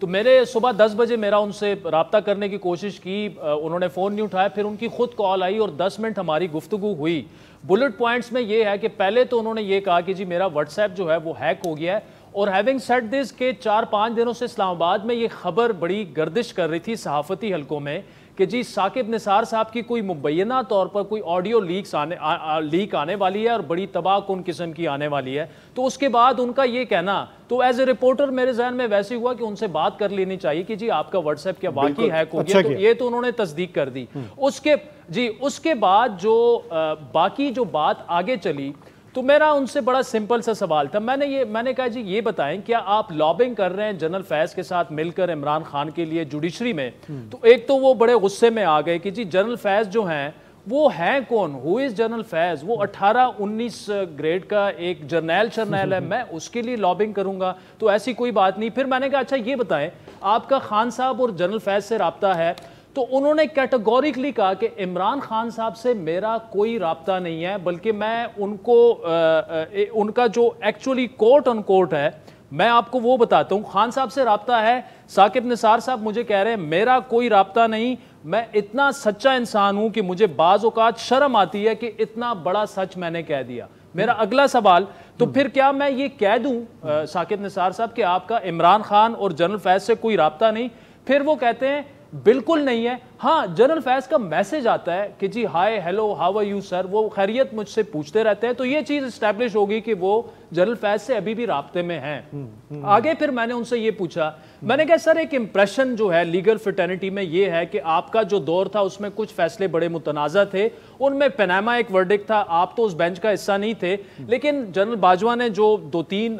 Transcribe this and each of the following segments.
تو میرے صبح 10 بجے میرا ان سے رابطہ کرنے کی کوشش کی، انہوں نے فون نہیں اٹھایا، پھر ان کی خود کال آئی اور 10 منٹ ہماری گفتگو ہوئی۔ بلٹ پوائنٹس میں یہ ہے کہ پہلے تو انہوں نے یہ کہا کہ جی میرا واٹس ایپ جو ہے وہ ہیک ہو گیا ہے، اور ہیونگ سیڈ دس کہ 4-5 دنوں سے اسلام آباد میں یہ خبر بڑی گردش کر رہی تھی صحافتی حلقوں میں کہ جی ثاقب نثار صاحب کی کوئی مبینہ طور پر کوئی آڈیو لیک آنے والی ہے اور بڑی تباہ کن قسم کی آنے والی ہے۔ تو اس کے بعد ان کا یہ کہنا تو ایز اے رپورٹر میرے ذہن میں ویسے ہوا کہ ان سے بات کر لینی چاہیے کہ جی آپ کا واٹس ایپ کیا واقعی ہیک ہو گیا، تو یہ تو انہوں نے تصدیق کر دی۔ اس کے بعد جو باقی جو بات آگے چلی تو میرا ان سے بڑا سمپل سا سوال تھا، میں نے کہا جی یہ بتائیں کیا آپ لابنگ کر رہے ہیں جنرل فیض کے ساتھ مل کر عمران خان کے لیے جوڈیشری میں؟ تو ایک تو وہ بڑے غصے میں آ گئے کہ جی جنرل فیض جو ہیں وہ ہیں کون، ہو از جنرل فیض؟ وہ 18-19 گریڈ کا ایک جرنیل ہے، میں اس کے لیے لابنگ کروں گا؟ تو ایسی کوئی بات نہیں۔ پھر میں نے کہا اچھا یہ بتائیں آپ کا خان صاحب اور جنرل فیض سے رابطہ ہے؟ تو انہوں نے کیٹیگوریکلی کہا کہ عمران خان صاحب سے میرا کوئی رابطہ نہیں ہے، بلکہ میں ان کا جو ایکچولی کوٹ ان کوٹ ہے میں آپ کو وہ بتاتا ہوں۔ خان صاحب سے رابطہ ہے، ثاقب نثار صاحب مجھے کہہ رہے ہیں میرا کوئی رابطہ نہیں، میں اتنا سچا انسان ہوں کہ مجھے بعض اوقات شرم آتی ہے کہ اتنا بڑا سچ میں نے کہہ دیا۔ میرا اگلا سوال تو پھر کیا میں یہ کہہ دوں ثاقب نثار صاحب کہ آپ کا عمران خان اور جنرل فیض سے کوئی رابطہ نہیں؟ پھر وہ کہتے ہیں بالکل نہیں ہے، ہاں جنرل فیض کا میسج آتا ہے کہ جی hi hello how are you sir, وہ خیریت مجھ سے پوچھتے رہتے ہیں، تو یہ چیز اسٹیبلش ہوگی کہ وہ جنرل فیض سے ابھی بھی رابطے میں ہیں۔ آگے پھر میں نے ان سے یہ پوچھا، میں نے کہا سر ایک امپریشن جو ہے لیگل فرٹرنیٹی میں یہ ہے کہ آپ کا جو دور تھا اس میں کچھ فیصلے بڑے متنازع تھے، ان میں پیناما ایک ورڈکٹ تھا، آپ تو اس بینچ کا حصہ نہیں تھے، لیکن جنرل باجوہ نے جو 2-3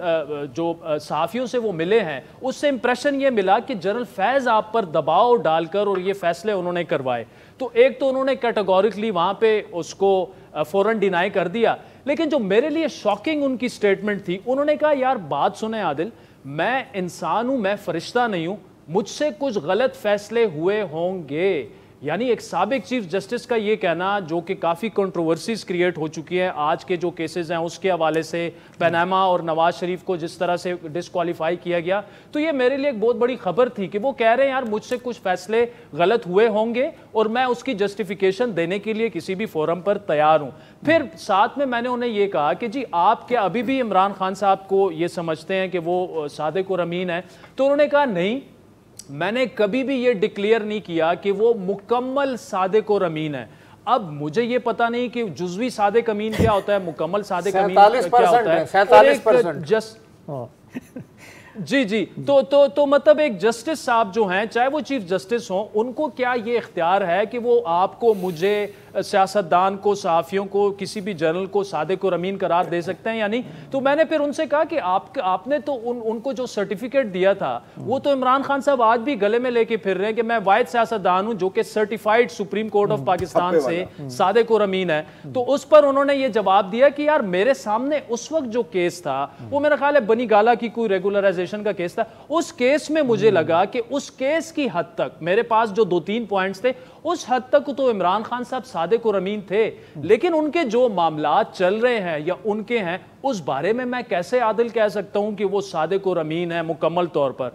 جو صحافیوں سے وہ ملے ہیں اس سے امپریشن یہ ملا کہ جنرل فیض آپ پر دباؤ ڈال کر اور یہ فیصلے انہوں نے کروائے۔ تو ایک تو انہوں نے کیٹیگوریکلی وہاں پہ اس کو فوراً ڈینائی کر دیا، لیکن جو میرے لیے شاکنگ ان کی سٹیٹمنٹ تھی، انہوں نے کہا یار بات سنیں عادل، میں انسان ہوں، میں فرشتہ نہیں ہوں، مجھ سے کچھ غلط فیصلے ہوئے ہوں گے۔ یعنی ایک سابق چیف جسٹس کا یہ کہنا جو کہ کافی کنٹروورسیز کریٹ ہو چکی ہیں آج کے جو کیسز ہیں اس کے حوالے سے، پیناما اور نواز شریف کو جس طرح سے ڈسکوالیفائی کیا گیا، تو یہ میرے لیے ایک بہت بڑی خبر تھی کہ وہ کہہ رہے ہیں یار مجھ سے کچھ فیصلے غلط ہوئے ہوں گے اور میں اس کی جسٹیفیکیشن دینے کے لیے کسی بھی فورم پر تیار ہوں۔ پھر ساتھ میں نے انہیں یہ کہا کہ جی آپ کیا ابھی بھی عمران خان صاحب کو یہ سمجھتے ہیں کہ وہ صادق اور امین ہیں؟ تو انہوں نے کہا نہیں، میں نے کبھی بھی یہ ڈکلیئر نہیں کیا کہ وہ مکمل صادق اور امین ہے۔ اب مجھے یہ پتا نہیں کہ جزوی صادق امین کیا ہوتا ہے، مکمل صادق امین کیا ہوتا ہے، 47%۔ جی تو مطلب ایک جسٹس صاحب جو ہیں چاہے وہ چیف جسٹس ہوں، ان کو کیا یہ اختیار ہے کہ وہ آپ کو، مجھے، سیاستدان کو، صحافیوں کو، کسی بھی جرنل کو صادق اور امین قرار دے سکتے ہیں یا نہیں؟ تو میں نے پھر ان سے کہا کہ آپ نے تو ان کو جو سرٹیفکیٹ دیا تھا وہ تو عمران خان صاحب آج بھی گلے میں لے کے پھر رہے ہیں کہ میں واحد سیاستدان ہوں جو کہ certified supreme court of Pakistan سے صادق اور امین ہے۔ تو اس پر انہوں نے یہ جواب دیا کہ یار میرے سامنے اس وقت جو کیس تھا وہ میرا خیال ہے بنی گالا کی کوئی ریگولرائزیشن کا کیس تھا، اس کیس میں مجھے لگا کہ اس کیس کی حد تک میرے پاس جو 2-3 پوائنٹس تھے اس حد تک تو عمران خان صاحب صادق اور امین تھے، لیکن ان کے جو معاملات چل رہے ہیں یا ان کے ہیں اس بارے میں کیسے عادل کہہ سکتا ہوں کہ وہ صادق اور امین ہے مکمل طور پر؟